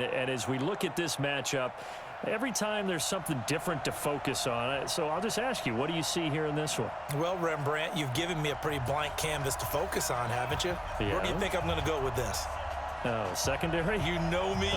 And as we look at this matchup, every time there's something different to focus on. So I'll just ask you, what do you see here in this one? Well, Rembrandt, you've given me a pretty blank canvas to focus on, haven't you? Yeah. Where do you think I'm going to go with this? Oh, secondary? You know me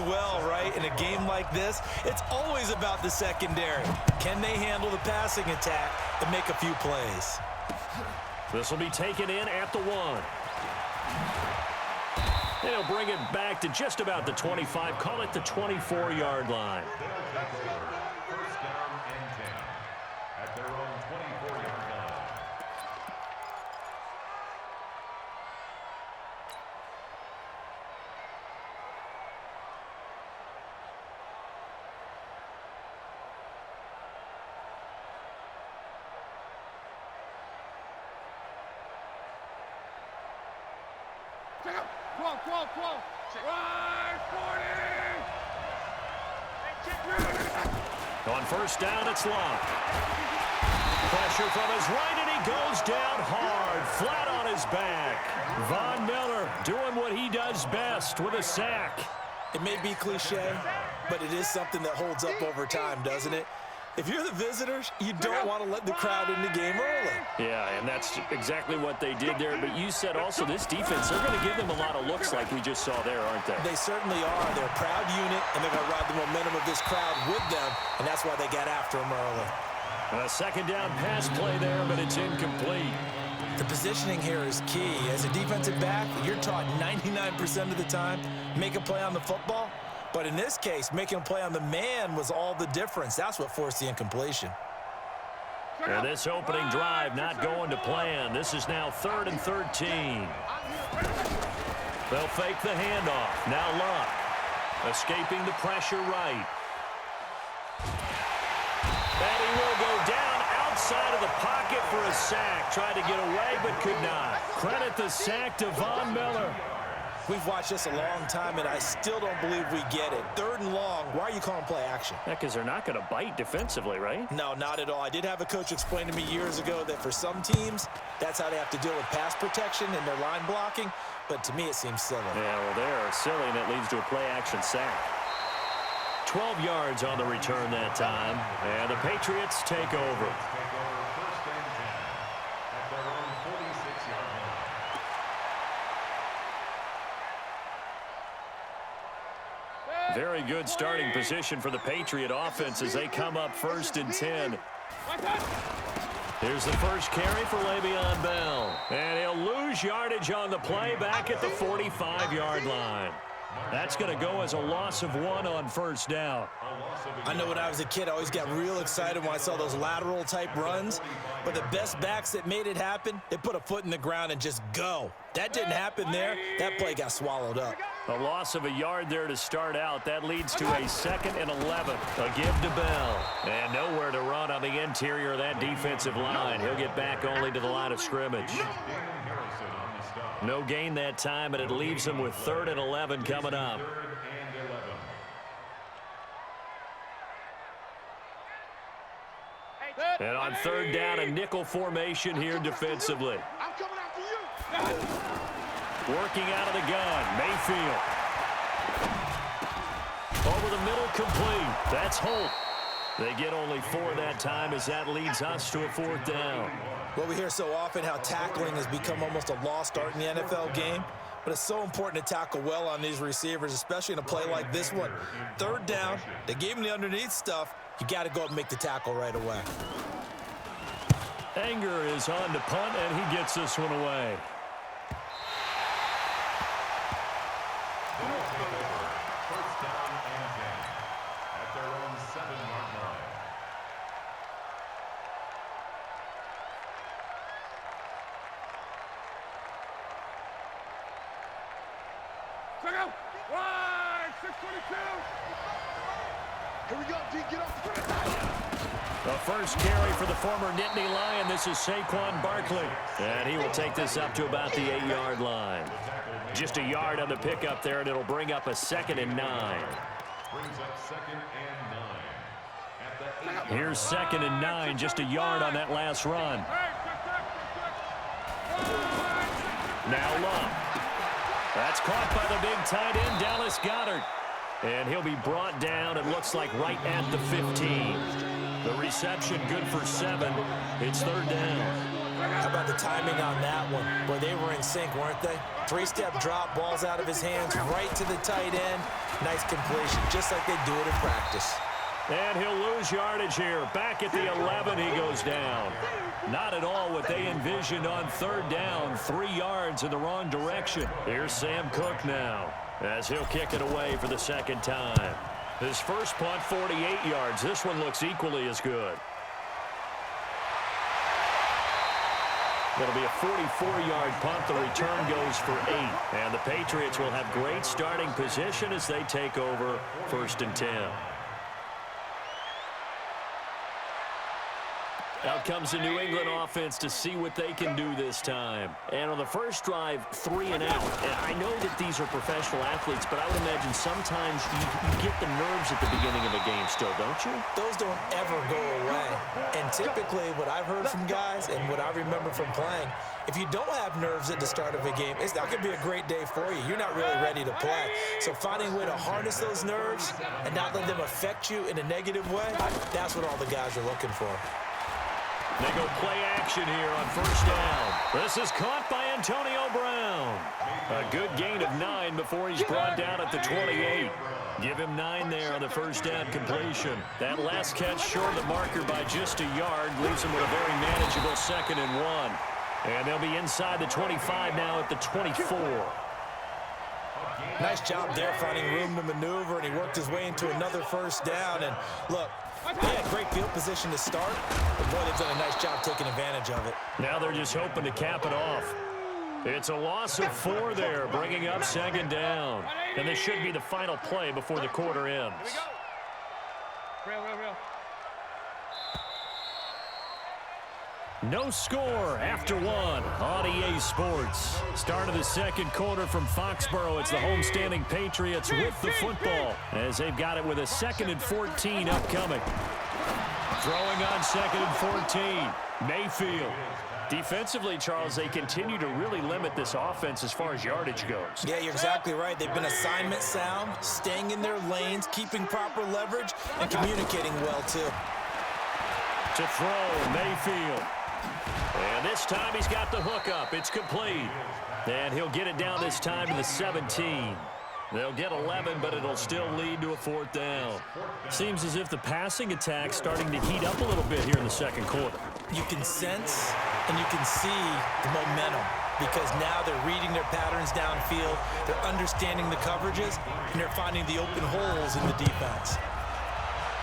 well, right? In a game like this, it's always about the secondary. Can they handle the passing attack and make a few plays? This will be taken in at the 1. They'll bring it back to just about the 25, call it the 24-yard line. First down and 10 at their own 24-yard line. On first down, it's Love. Pressure from his right, and he goes down hard, flat on his back. Von Miller doing what he does best with a sack. It may be cliche, but it is something that holds up over time, doesn't it? If you're the visitors, you don't want to let the crowd in the game early. Yeah, and that's exactly what they did there. But you said also this defense, they're going to give them a lot of looks like we just saw there, aren't they? They certainly are. They're a proud unit, and they're going to ride the momentum of this crowd with them, and that's why they got after them early. A second down pass play there, but it's incomplete. The positioning here is key. As a defensive back, you're taught 99% of the time, make a play on the football. But in this case, making a play on the man was all the difference. That's what forced the incompletion. And this opening drive not going to plan. This is now 3rd and 13. They'll fake the handoff. Now Luck. Escaping the pressure right. And he will go down outside of the pocket for a sack. Tried to get away, but could not. Credit the sack to Von Miller. We've watched this a long time, and I still don't believe we get it. 3rd and long, why are you calling play action? Yeah, because they're not going to bite defensively, right? No, not at all. I did have a coach explain to me years ago that for some teams, that's how they have to deal with pass protection and their line blocking. But to me, it seems silly. Yeah, well, they're silly, and it leads to a play-action sack. 12 yards on the return that time, and the Patriots take over. First and 10 at their own 46-yard line. Very good starting position for the Patriot offense as they come up 1st and 10. Here's the first carry for Le'Veon Bell. And he'll lose yardage on the play back at the 45-yard line. That's going to go as a loss of 1 on first down. I know when I was a kid, I always got real excited when I saw those lateral-type runs. But the best backs that made it happen, they put a foot in the ground and just go. That didn't happen there. That play got swallowed up. A loss of a yard there to start out. That leads to a 2nd and 11. A give to Bell. And nowhere to run on the interior of that defensive line. He'll get back only to the line of scrimmage. No gain that time, and it leaves him with 3rd and 11 coming up. And on 3rd down, a nickel formation here defensively. I'm coming after you. Working out of the gun, Mayfield. Over the middle, complete. That's Holt. They get only 4 that time as that leads us to a 4th down. Well, we hear so often how tackling has become almost a lost art in the NFL game. But it's so important to tackle well on these receivers, especially in a play like this one. 3rd down, they gave him the underneath stuff. You got to go up and make the tackle right away. Anger is on to punt, and he gets this one away. First down and 10 at their own 7-yard line. Check out. Wide, 622. Here we go, D. Get off the The first carry for the former Nittany Lion. This is Saquon Barkley. And he will take this up to about the 8-yard line. Just a yard on the pickup there, and it'll bring up a 2nd and 9. Brings up 2nd and 9 at the 8. Here's 2nd and 9, just a yard on that last run. Now Love. That's caught by the big tight end, Dallas Goedert. And he'll be brought down, it looks like, right at the 15. The reception good for 7. It's 3rd down. How about the timing on that one? Boy, they were in sync, weren't they? 3-step drop, ball's out of his hands, right to the tight end. Nice completion, just like they do it in practice. And he'll lose yardage here. Back at the 11, he goes down. Not at all what they envisioned on 3rd down. 3 yards in the wrong direction. Here's Sam Cook now, as he'll kick it away for the 2nd time. His first punt, 48 yards. This one looks equally as good. It'll be a 44-yard punt. The return goes for 8. And the Patriots will have great starting position as they take over 1st and 10. Out comes the New England offense to see what they can do this time. And on the first drive, 3 and out. And I know that these are professional athletes, but I would imagine sometimes you get the nerves at the beginning of a game still, don't you? Those don't ever go away. And typically what I've heard from guys and what I remember from playing, if you don't have nerves at the start of a game, it's not going to be a great day for you. You're not really ready to play. So finding a way to harness those nerves and not let them affect you in a negative way, that's what all the guys are looking for. They go play action here on 1st down. This is caught by Antonio Brown. A good gain of 9 before he's brought down at the 28. Give him 9 there on the 1st down completion. That last catch short of the marker by just a yard leaves him with a very manageable 2nd and 1. And they'll be inside the 25 now at the 24. Nice job there finding room to maneuver, and he worked his way into another 1st down. And look, they had great field position to start, but boy, they've done a nice job taking advantage of it. Now they're just hoping to cap it off. It's a loss of 4 there, bringing up 2nd down. And this should be the final play before the quarter ends. Real. No score after 1 on EA Sports. Start of the 2nd quarter from Foxborough. It's the homestanding Patriots with the football as they've got it with a 2nd and 14 upcoming. Throwing on 2nd and 14. Mayfield. Defensively, Charles, they continue to really limit this offense as far as yardage goes. Yeah, you're exactly right. They've been assignment sound, staying in their lanes, keeping proper leverage, and communicating well, too. To throw, Mayfield. And this time he's got the hook up. It's complete. And he'll get it down this time to the 17. They'll get 11, but it'll still lead to a 4th down. Seems as if the passing attack's starting to heat up a little bit here in the 2nd quarter. You can sense and you can see the momentum because now they're reading their patterns downfield, they're understanding the coverages, and they're finding the open holes in the defense.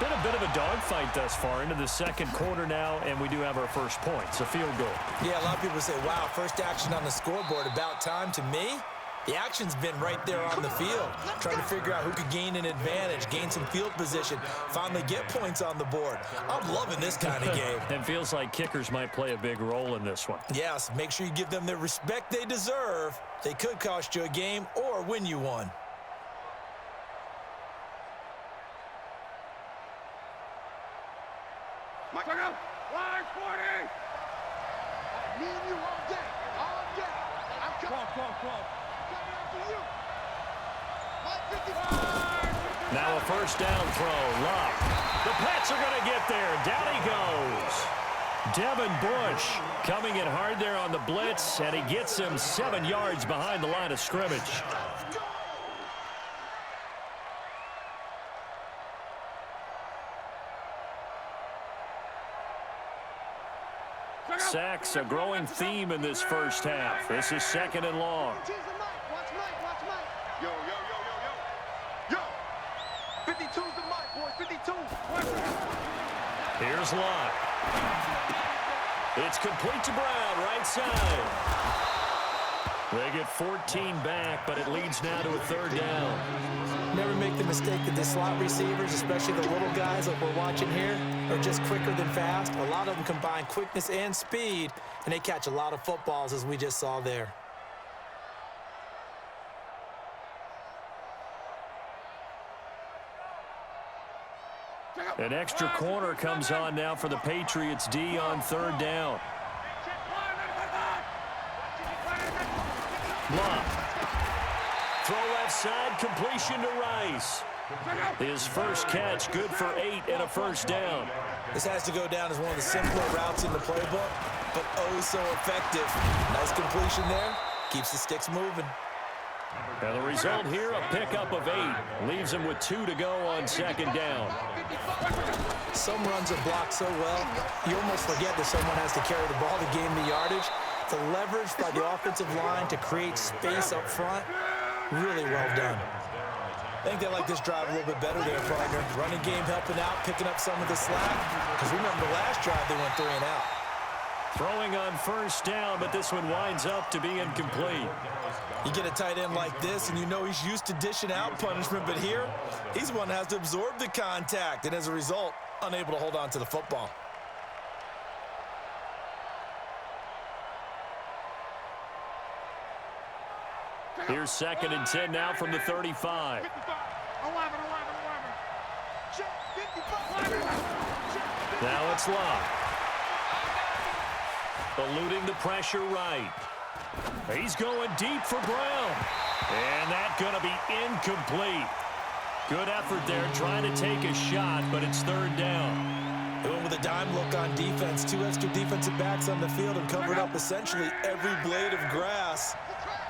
Been a bit of a dogfight thus far into the 2nd quarter now, and we do have our first points, a field goal. Yeah, a lot of people say, wow, first action on the scoreboard, about time. To me, the action's been right there on the field, trying to figure out who could gain an advantage, gain some field position, finally get points on the board. I'm loving this kind of game. And feels like kickers might play a big role in this one. Yes, make sure you give them the respect they deserve. They could cost you a game or win you one. Line 40! Me and you all day. I'm coming. Come. Coming after you. Line 55. Now a 1st down throw. Luck. The Pats are going to get there. Down he goes. Devin Bush coming in hard there on the blitz, and he gets him 7 yards behind the line of scrimmage. Sacks, a growing theme in this 1st half. This is 2nd and long. Watch Mike. Yo. 52's the mic, boys. 52. Here's Luck. It's complete to Brown, right side. They get 14 back, but it leads now to a 3rd down. Never make the mistake that the slot receivers, especially the little guys like we're watching here, are just quicker than fast. A lot of them combine quickness and speed, and they catch a lot of footballs, as we just saw there. An extra corner comes on now for the Patriots D on 3rd down. Luck. Throw left side, completion to Rice. His first catch, good for 8 and a first down. This has to go down as one of the simpler routes in the playbook, but oh so effective. Nice completion there. Keeps the sticks moving. And the result here, a pickup of 8. Leaves him with 2 to go on second down. Some runs are blocked so well, you almost forget that someone has to carry the ball to gain the yardage. The leverage by the offensive line to create space up front, really well done. I think they like this drive a little bit better there, partner. Running game helping out, picking up some of the slack. Because remember the last drive, they went 3 and out. Throwing on first down, but this one winds up to be incomplete. You get a tight end like this, and you know he's used to dishing out punishment, but here, he's the one that has to absorb the contact, and as a result, unable to hold on to the football. Here's 2nd and 10 now from the 35. Now it's Locke. Eluding the pressure right. He's going deep for Brown. And that's going to be incomplete. Good effort there trying to take a shot, but it's 3rd down. They went with a dime look on defense. 2 extra defensive backs on the field and covered up essentially every blade of grass.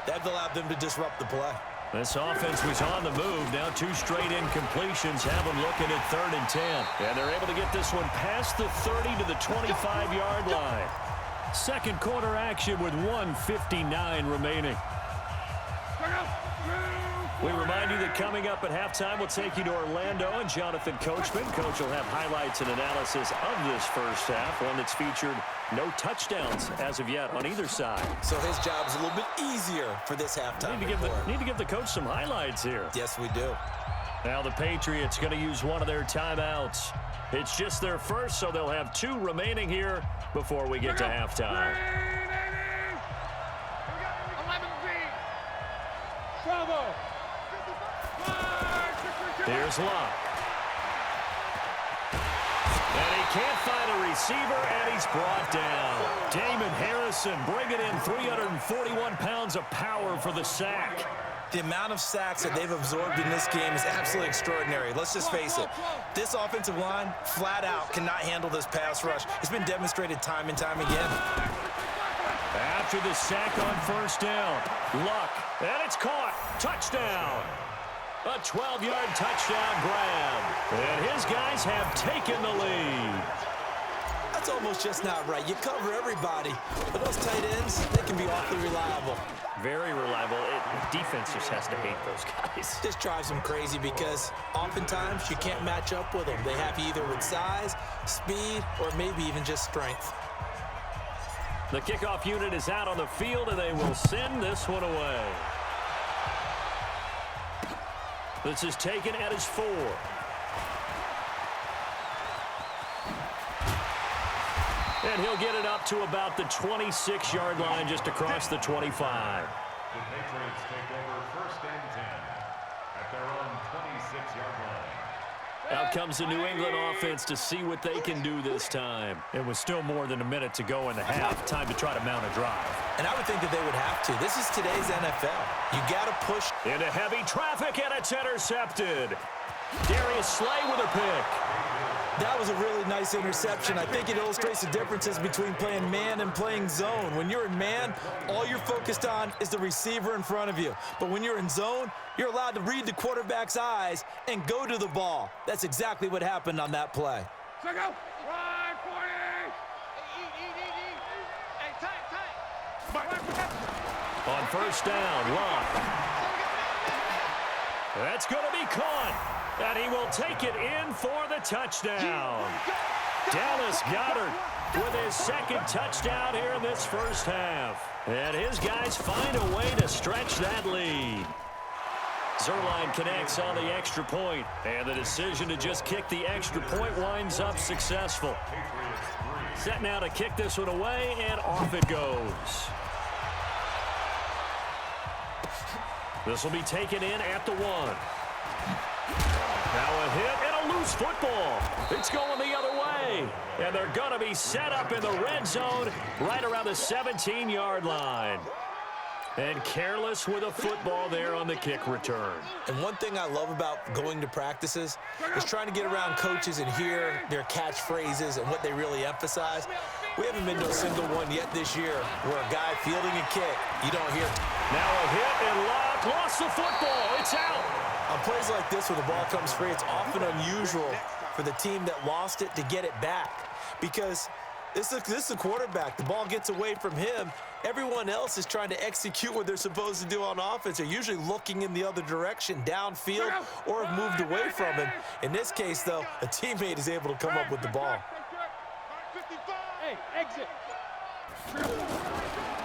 That allowed them to disrupt the play. This offense was on the move. Now 2 straight incompletions have them looking at 3rd and 10. And they're able to get this one past the 30 to the 25-yard line. Second quarter action with 1:59 remaining. We remind you that coming up at halftime, we'll take you to Orlando and Jonathan Coachman. Coach will have highlights and analysis of this first half, one that's featured no touchdowns as of yet on either side. So his job is a little bit easier for this halftime. Need to give the coach some highlights here. Yes, we do. Now the Patriots going to use one of their timeouts. It's just their first, so they'll have 2 remaining here before we get to halftime. Here's Locke. And he can't find a receiver, and he's brought down. Damon Harrison bringing in 341 pounds of power for the sack. The amount of sacks that they've absorbed in this game is absolutely extraordinary. Let's just face it. This offensive line, flat out, cannot handle this pass rush. It's been demonstrated time and time again. After the sack on first down, Luck, and it's caught. Touchdown. A 12-yard touchdown grab. And his guys have taken the lead. That's almost just not right. You cover everybody, but those tight ends, they can be awfully reliable. Very reliable. Defense just has to hate those guys. This drives them crazy because oftentimes you can't match up with them. They have you either with size, speed, or maybe even just strength. The kickoff unit is out on the field, and they will send this one away. This is taken at his 4. And he'll get it up to about the 26-yard line just across the 25. The Patriots take over 1st and 10 at their own 26-yard line. Out comes the New England offense to see what they can do this time. It was still more than a minute to go in the half. Time to try to mount a drive. And I would think that they would have to. This is today's NFL. You got to push. Into heavy traffic, and it's intercepted. Darius Slay with a pick. That was a really nice interception. I think it illustrates the differences between playing man and playing zone. When you're in man, all you're focused on is the receiver in front of you. But when you're in zone, you're allowed to read the quarterback's eyes and go to the ball. That's exactly what happened on that play. On first down, Locke. That's going to be caught. And he will take it in for the touchdown. Dallas Goedert with his 2nd touchdown here in this first half. And his guys find a way to stretch that lead. Zerline connects on the extra point, and the decision to just kick the extra point winds up successful. Set now to kick this one away, and off it goes. This will be taken in at the 1. Now a hit and a loose football. It's going the other way. And they're going to be set up in the red zone right around the 17-yard line. And careless with a football there on the kick return. And one thing I love about going to practices is trying to get around coaches and hear their catchphrases and what they really emphasize. We haven't been to a single one yet this year where a guy fielding a kick, you don't hear. Now a hit and lock, lost the football, it's out. On plays like this where the ball comes free, it's often unusual for the team that lost it to get it back because this is a quarterback. The ball gets away from him. Everyone else is trying to execute what they're supposed to do on offense. They're usually looking in the other direction, downfield, or have moved away from him. In this case, though, a teammate is able to come up with the ball. Hey, exit.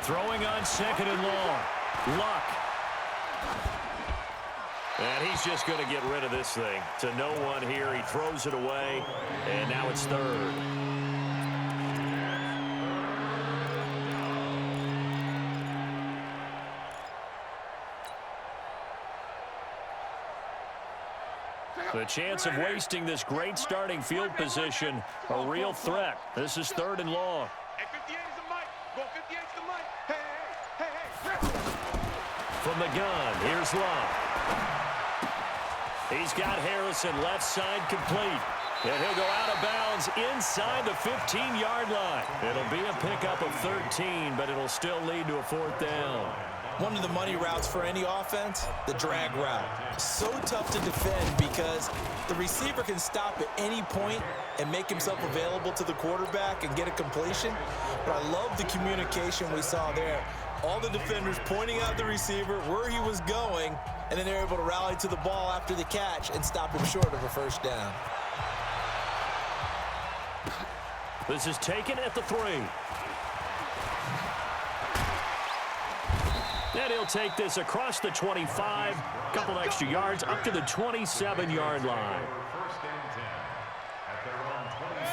Throwing on second and long. Luck. And he's just going to get rid of this thing. To no one here. He throws it away, and now it's third. The chance of wasting this great starting field position, a real threat. This is third and long. Hey, 58 is the mic. Go 58 is the mic. Hey. From the gun, here's Love. He's got Harrison left side complete. And he'll go out of bounds inside the 15-yard line. It'll be a pickup of 13, but it'll still lead to a fourth down. One of the money routes for any offense, the drag route. So tough to defend because the receiver can stop at any point and make himself available to the quarterback and get a completion. But I love the communication we saw there. All the defenders pointing out the receiver, where he was going, and then they're able to rally to the ball after the catch and stop him short of a first down. This is taken at the 3. And he'll take this across the 25, couple extra yards up to the 27-yard line.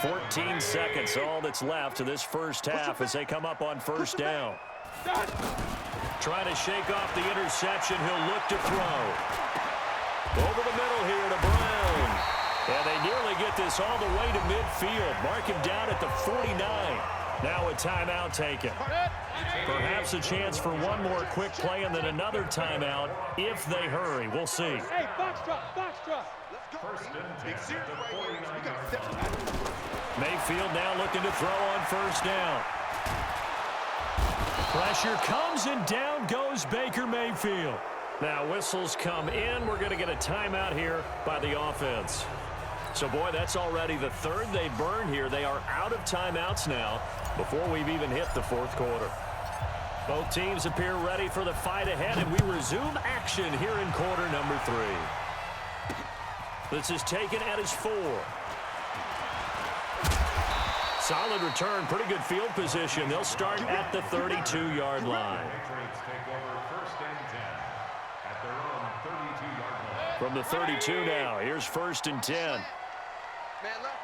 14 seconds, all that's left of this first half as they come up on first down. Trying to shake off the interception, he'll look to throw. Over the middle here to Brown. And they nearly get this all the way to midfield. Mark him down at the 49. Now a timeout taken. Perhaps a chance for one more quick play and then another timeout if they hurry. We'll see. Hey, box drop. First and 10. Mayfield now looking to throw on first down. Pressure comes and down goes Baker Mayfield. Now whistles come in. We're going to get a timeout here by the offense. So, boy, that's already the third they burned here. They are out of timeouts now before we've even hit the fourth quarter. Both teams appear ready for the fight ahead, and we resume action here in quarter number 3. This is taken at his 4. Solid return, pretty good field position. They'll start at the 32-yard line. From the 32 now, here's first and 10. Man left.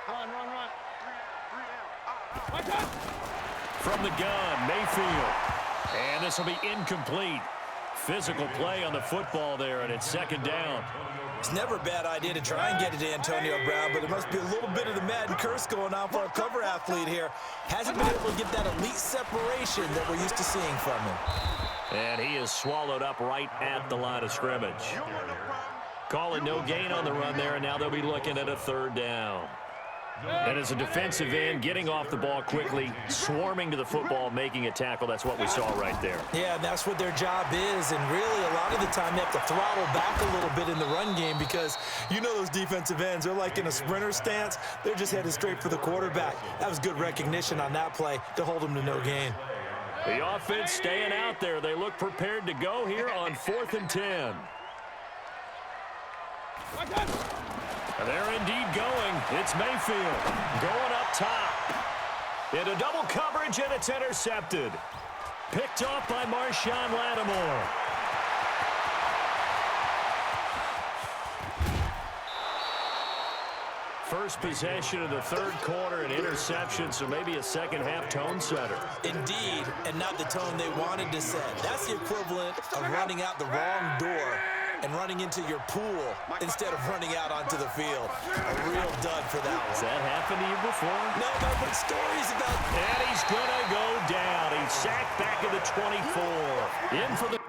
Run. Three down. From the gun, Mayfield. And this will be incomplete. Physical play on the football there, and it's second down. It's never a bad idea to try and get it to Antonio Brown, but there must be a little bit of the Madden curse going on for our cover athlete here. Hasn't been able to get that elite separation that we're used to seeing from him. And he is swallowed up right at the line of scrimmage. Call it no gain on the run there, and now they'll be looking at a third down. And as a defensive end, getting off the ball quickly, swarming to the football, making a tackle, that's what we saw right there. Yeah, and that's what their job is, and really a lot of the time they have to throttle back a little bit in the run game because you know those defensive ends, they're like in a sprinter stance. They're just headed straight for the quarterback. That was good recognition on that play to hold them to no gain. The offense staying out there. They look prepared to go here on 4th and 10. And they're indeed going. It's Mayfield going up top. Into double coverage, and it's intercepted. Picked off by Marshawn Lattimore. First possession of the third quarter, an interception, so maybe a second-half tone setter. Indeed, and not the tone they wanted to set. That's the equivalent of running out the wrong door and running into your pool instead of running out onto the field. A real dud for that Has one. that happened to you before? No, but stories about... And he's going to go down. He's sacked back at the 24. In for the...